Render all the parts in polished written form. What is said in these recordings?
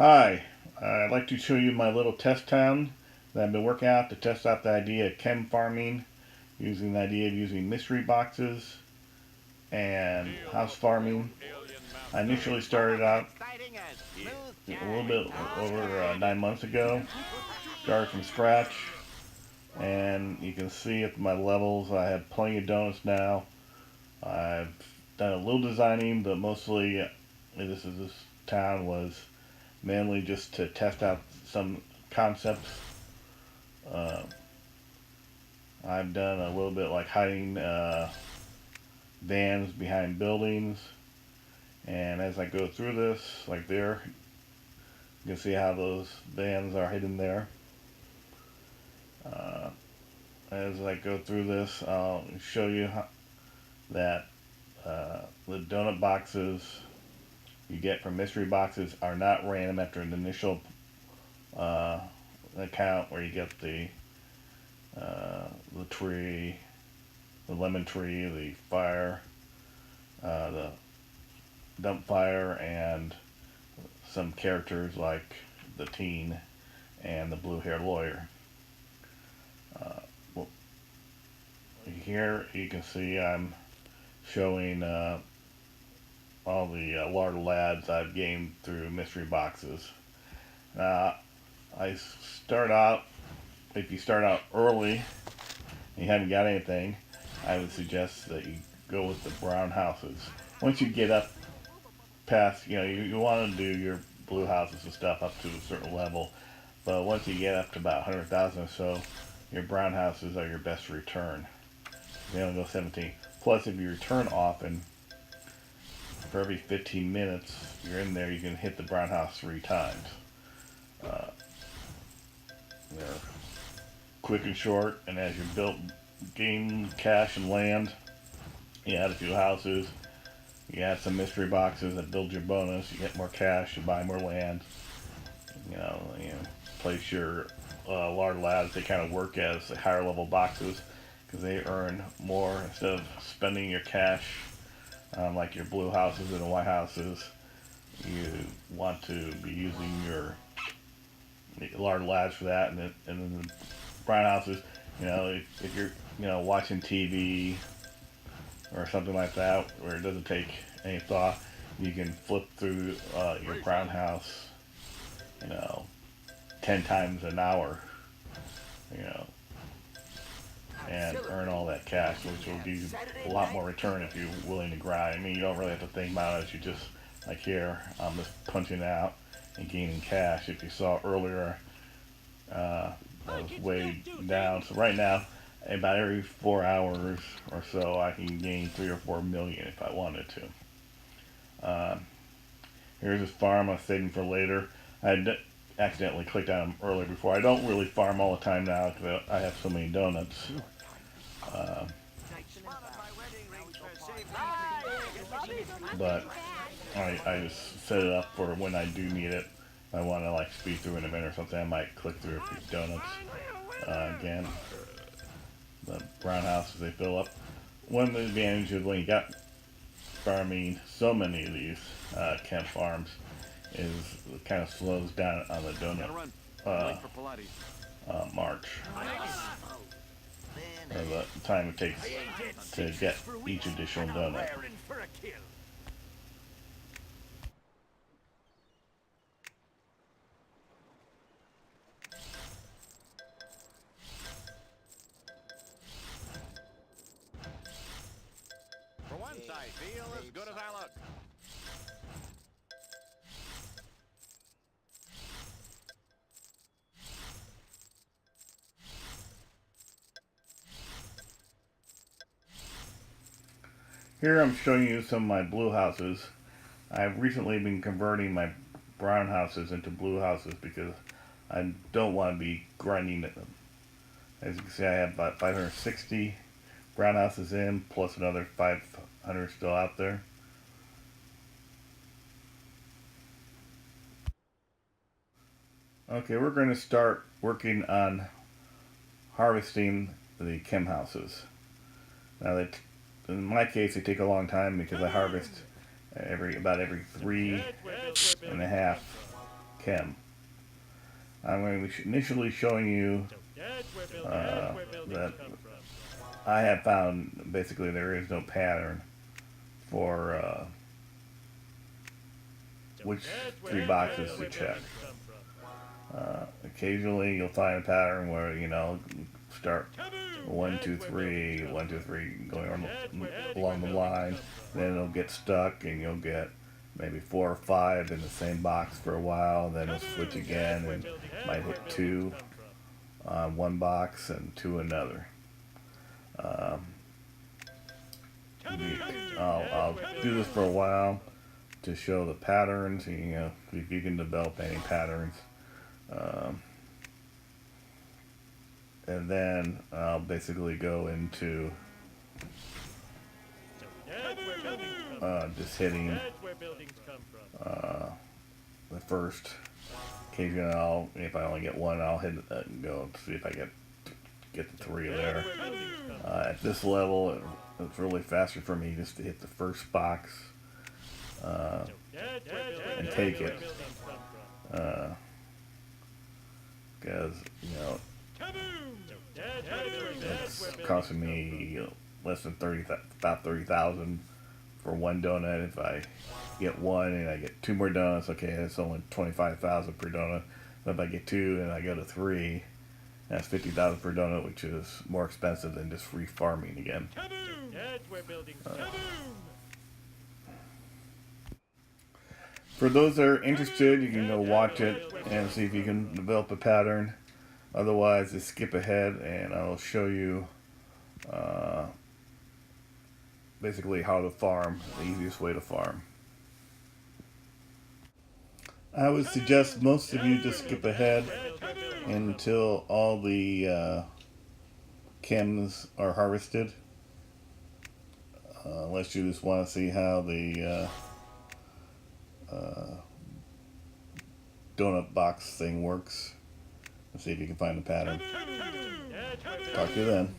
Hi, I'd like to show you my little test town that I've been working out to test out the idea of KEM farming, using the idea of using mystery boxes and house farming. I initially started out a little bit over 9 months ago, started from scratch, and you can see at my levels I have plenty of donuts now. I've done a little designing, but mostly this town was mainly just to test out some concepts. Uh, I've done a little bit like hiding vans behind buildings, and as I go through this, like there, you can see how those vans are hidden there. Uh, as I go through this, I'll show you that the donut boxes you get from mystery boxes are not random after an initial uh, account where you get the tree, the lemon tree, the fire, the dump fire, and some characters like the teen and the blue-haired lawyer. Well, here you can see I'm showing all the larder lads I've gained through mystery boxes. Now, I start out, if you start out early and you haven't got anything, I would suggest that you go with the brown houses. Once you get up past, you want to do your blue houses and stuff up to a certain level, but once you get up to about 100,000 or so, your brown houses are your best return. They only go 17. Plus, if you return often, for every 15 minutes you're in there, you can hit the brown house 3 times. Uh, they're quick and short, and as you gain cash and land, you add a few houses, you add some mystery boxes that build your bonus, you get more cash, you buy more land, you place your large lads. They kind of work as higher level boxes because they earn more instead of spending your cash like your blue houses and the white houses. You want to be using your large lads for that, and then the brown houses. If you're watching TV or something like that where it doesn't take any thought, you can flip through your brown house, you know, 10 times an hour, you know, and earn all that cash, which will give you a lot more return if you're willing to grind. I mean, you don't really have to think about it. You just, like here, I'm just punching out and gaining cash. If you saw earlier, I was way down. So right now, about every 4 hours or so, I can gain 3 or 4 million if I wanted to. Here's this farm I'm saving for later. I accidentally clicked on them earlier before. I don't really farm all the time now because I have so many donuts. Uh, but I just set it up for when I do need it. If I want to like speed through an event or something, I might click through a few donuts. Again, the brown houses, they fill up. One of the advantages when you got farming so many of these KEM farms is it kind of slows down on the donut march, or the time it takes to get each additional donut. For once, I feel as good as I look. Here I'm showing you some of my blue houses. I've recently been converting my brown houses into blue houses because I don't want to be grinding at them. As you can see, I have about 560 brown houses in, plus another 500 still out there. Okay, we're going to start working on harvesting the KEM houses. Now, in my case, they take a long time because I harvest about every 3.5 KEM. I'm going to be initially showing you that I have found basically there is no pattern for which 3 boxes to check. Occasionally you'll find a pattern where, you know, start 1, 2, 3, 1, 2, 3 going along the line, then it'll get stuck and you'll get maybe 4 or 5 in the same box for a while, then it'll switch again and might hit 2 on one box and 2 another. I'll do this for a while to show the patterns, you know, if you can develop any patterns. And then I'll basically go into just hitting the first. Occasionally, if I only get one, I'll hit it and go see if I get the 3 there. At this level, it's really faster for me just to hit the first box and take it, because you know it's costing me less than about 30,000 for one donut. If I get one and I get 2 more donuts, okay, that's only 25,000 per donut. But if I get 2 and I go to 3, that's 50,000 per donut, which is more expensive than just free farming again. For those that are interested, you can go watch it and see if you can develop a pattern. Otherwise, just skip ahead and I'll show you basically how to farm, the easiest way to farm. I would suggest most of you just skip ahead until all the KEMs are harvested, unless you just want to see how the donut box thing works. Let's see if you can find the pattern. Talk to you then.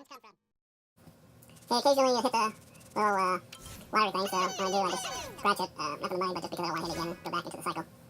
Okay, occasionally you hit the little wiry thing, so when I do, I just scratch it. Not for the money, but just because I don't want to hit it again and go back into the cycle.